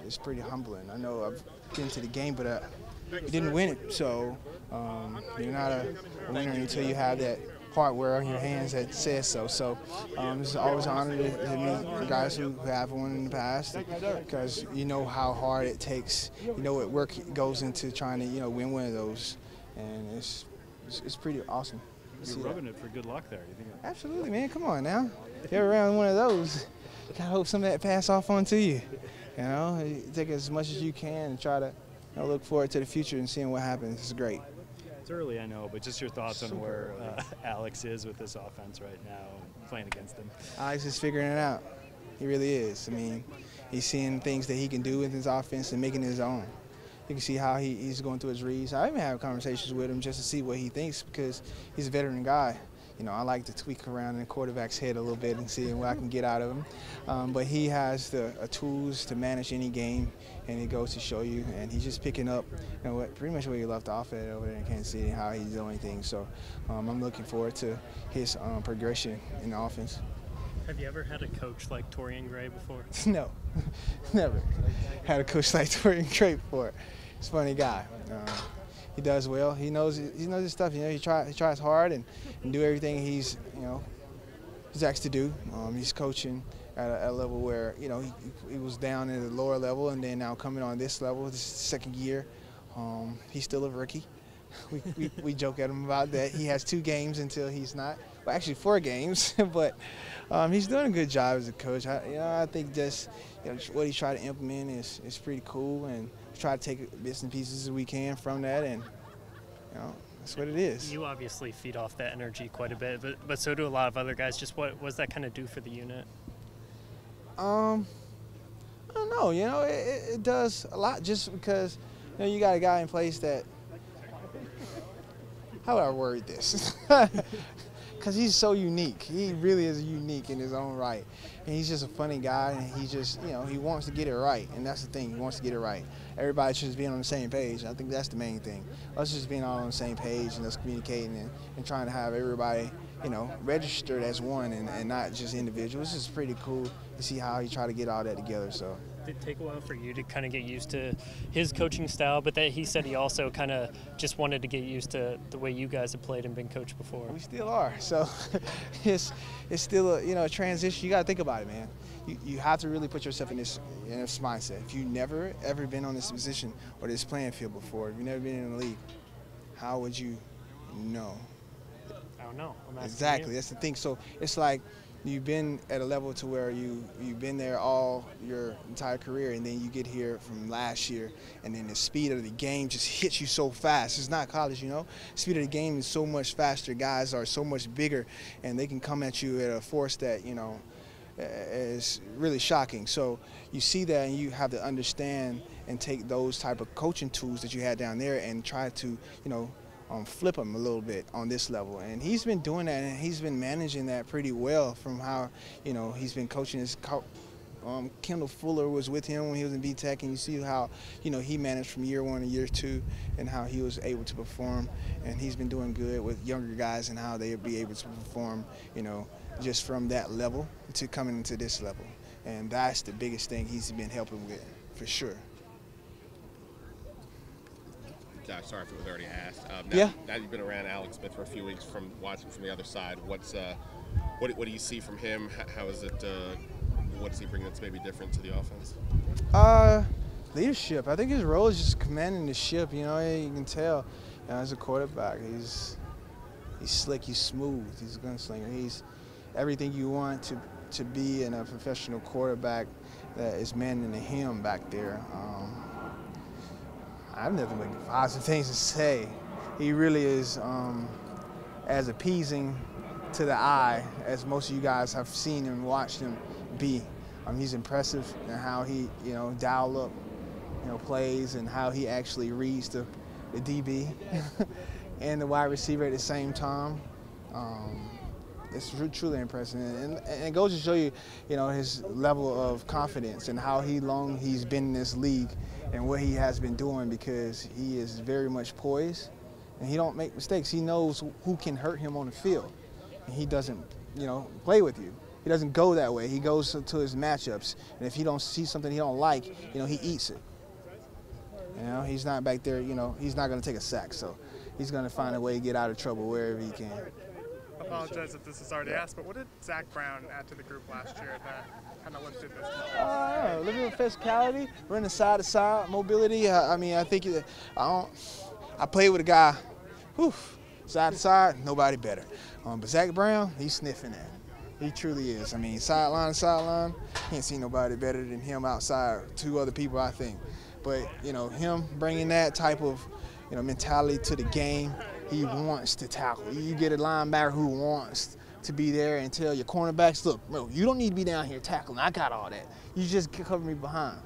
it's pretty humbling. I know I've been to the game, but we didn't win it. So you're not a winner until you have that hardware on your hands that says so. So it's always an honor to meet guys who have won in the past, because you know how hard it takes. You know what work goes into trying to win one of those, and it's pretty awesome. You're rubbing it for good luck there. You think? Absolutely, man. Come on now. If you're around one of those, you gotta hope some of that pass off onto you. You take as much as you can and try to look forward to the future and seeing what happens. It's great. It's early, I know, but just your thoughts on where Alex is with this offense right now, playing against him. Alex is figuring it out. He really is. I mean, he's seeing things that he can do with his offense and making it his own. You can see how he's going through his reads. I even have conversations with him just to see what he thinks, because he's a veteran guy. I like to tweak around in the quarterback's head a little bit and see what I can get out of him. But he has the tools to manage any game, and it goes to show you. And he's just picking up, pretty much where he left off at over there in Kansas City, how he's doing things. So I'm looking forward to his progression in the offense. Have you ever had a coach like Torian Gray before? No, never had a coach like Torian Gray before. He's a funny guy. He does well. He knows his stuff. He tries hard and do everything he's asked to do. He's coaching at a level where he was down at the lower level, and then now coming on this level, this is the second year. He's still a rookie. We joke at him about that. He has 2 games until he's not. Well, actually 4 games, but he's doing a good job as a coach. I think just what he tried to implement is pretty cool, and try to take bits and pieces as we can from that, and that's what it is. You obviously feed off that energy quite a bit, but so do a lot of other guys. Just what does that kind of do for the unit? I don't know. It does a lot, just because you got a guy in place that. How would I word this? Because he's so unique. He really is unique in his own right. And he's just a funny guy, and he just, he wants to get it right. And that's the thing, he wants to get it right. Everybody should just be on the same page. I think that's the main thing. Us just being all on the same page and us communicating and trying to have everybody, registered as one and not just individuals. It's pretty cool to see how he tried to get all that together. So. Did it take a while for you to kind of get used to his coaching style, but that he said he also kind of just wanted to get used to the way you guys have played and been coached before? We still are. So it's still a transition. You got to think about it, man. You have to really put yourself in this mindset. If you've never, ever been on this position or this playing field before, if you've never been in the league, how would you know? I don't know. Exactly. That's the thing. So it's like, you've been at a level to where you've been there all your entire career, and then you get here from last year, and then the speed of the game just hits you so fast. It's not college, The speed of the game is so much faster. Guys are so much bigger, and they can come at you at a force that, is really shocking. So you see that, and you have to understand and take those type of coaching tools that you had down there and try to, flip him a little bit on this level. And he's been doing that, and he's been managing that pretty well from how, he's been coaching his Kendall Fuller was with him when he was in B-Tech, and you see how, he managed from year 1 to year 2 and how he was able to perform. And he's been doing good with younger guys and how they'll be able to perform, just from that level to coming into this level. And that's the biggest thing he's been helping with, for sure. Josh, sorry if it was already asked. Now you've been around Alex Smith for a few weeks, from watching from the other side. What do you see from him? How is it? What does he bring that's maybe different to the offense? Leadership. I think his role is just commanding the ship. You can tell. As a quarterback, he's slick. He's smooth. He's a gunslinger. He's everything you want to be in a professional quarterback that is manning him back there. I have nothing but positive things to say. He really is as appeasing to the eye as most of you guys have seen and watched him be. He's impressive in how he, dial up, plays, and how he actually reads the DB and the wide receiver at the same time. It's truly impressive, and it goes to show you, his level of confidence and how long he's been in this league and what he has been doing, because he is very much poised and he don't make mistakes. He knows who can hurt him on the field, and he doesn't, play with you. He doesn't go that way. He goes to his matchups, and if he don't see something he don't like, you know, he eats it. You know, he's not back there. You know, he's not going to take a sack, so he's going to find a way to get out of trouble wherever he can. I apologize if this is already asked, but what did Zach Brown add to the group last year that kind of lifted this team? A little bit of physicality, running side-to-side, mobility. I mean, I think I played with a guy, side-to-side, nobody better. But Zach Brown, he's sniffing that. He truly is. I mean, sideline to sideline, can't see nobody better than him outside. 2 other people, I think. But, you know, him bringing that type of, you know, mentality to the game, he wants to tackle. You get a linebacker who wants to be there and tell your cornerbacks, look, bro, you don't need to be down here tackling. I got all that. You just cover me behind.